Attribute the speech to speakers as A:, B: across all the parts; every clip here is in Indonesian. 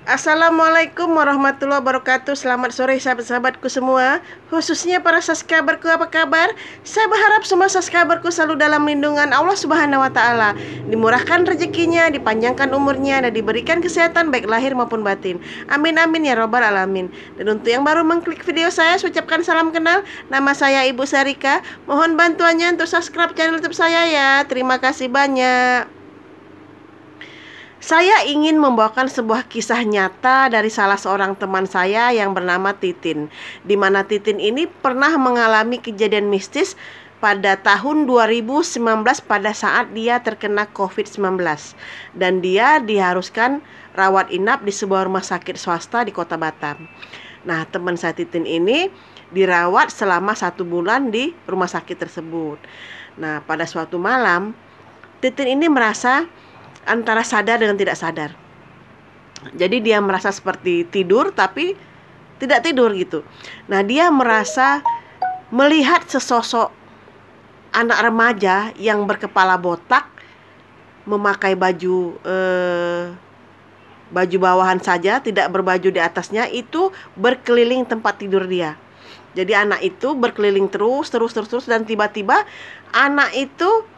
A: Assalamualaikum warahmatullahi wabarakatuh. Selamat sore sahabat-sahabatku semua, khususnya para subscriberku, apa kabar? Saya berharap semua subscriberku selalu dalam lindungan Allah Subhanahu wa Ta'ala, dimurahkan rezekinya, dipanjangkan umurnya, dan diberikan kesehatan baik lahir maupun batin. Amin amin ya robbal alamin. Dan untuk yang baru mengklik video saya ucapkan salam kenal. Nama saya Ibu Sarika. Mohon bantuannya untuk subscribe channel YouTube saya ya. Terima kasih banyak. Saya ingin membawakan sebuah kisah nyata dari salah seorang teman saya yang bernama Titin, di mana Titin ini pernah mengalami kejadian mistis pada tahun 2019 pada saat dia terkena COVID-19, dan dia diharuskan rawat inap di sebuah rumah sakit swasta di Kota Batam. Nah, teman saya Titin ini dirawat selama 1 bulan di rumah sakit tersebut. Nah, pada suatu malam Titin ini merasa antara sadar dengan tidak sadar. Jadi dia merasa seperti tidur tapi tidak tidur gitu. Nah, dia merasa melihat sesosok anak remaja yang berkepala botak, memakai baju bawahan saja, tidak berbaju di atasnya, itu berkeliling tempat tidur dia. Jadi anak itu berkeliling terus dan tiba-tiba anak itu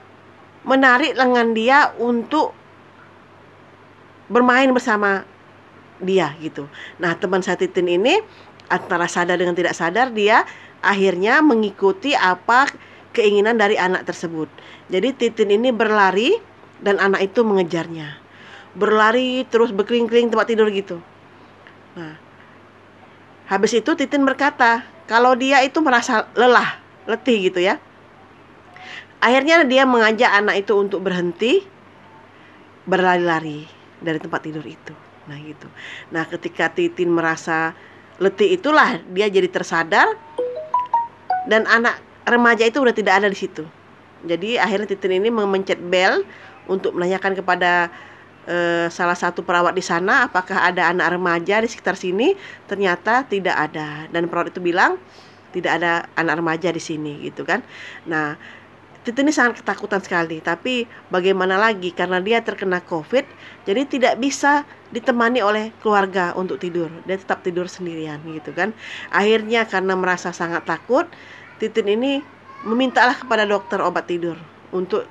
A: menarik lengan dia untuk bermain bersama dia gitu. Nah, teman saya Titin ini antara sadar dengan tidak sadar, dia akhirnya mengikuti apa keinginan dari anak tersebut. Jadi Titin ini berlari dan anak itu mengejarnya. Berlari terus berkeliling-keliling tempat tidur gitu. Nah, habis itu Titin berkata kalau dia itu merasa lelah, letih gitu ya. Akhirnya dia mengajak anak itu untuk berhenti berlari-lari dari tempat tidur itu. Nah gitu. Nah, ketika Titin merasa letih itulah dia jadi tersadar, dan anak remaja itu udah tidak ada di situ. Jadi akhirnya Titin ini memencet bel untuk menanyakan kepada salah satu perawat di sana apakah ada anak remaja di sekitar sini. Ternyata tidak ada, dan perawat itu bilang tidak ada anak remaja di sini gitu kan. Nah, Titin ini sangat ketakutan sekali, tapi bagaimana lagi karena dia terkena COVID, jadi tidak bisa ditemani oleh keluarga untuk tidur. Dia tetap tidur sendirian gitu kan. Akhirnya karena merasa sangat takut, Titin ini memintalah kepada dokter obat tidur untuk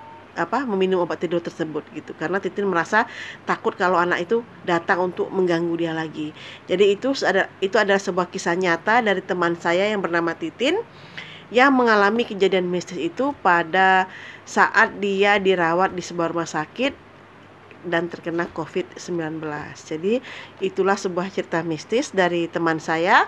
A: meminum obat tidur tersebut gitu. Karena Titin merasa takut kalau anak itu datang untuk mengganggu dia lagi. Jadi itu adalah sebuah kisah nyata dari teman saya yang bernama Titin, yang mengalami kejadian mistis itu pada saat dia dirawat di sebuah rumah sakit dan terkena COVID-19. Jadi itulah sebuah cerita mistis dari teman saya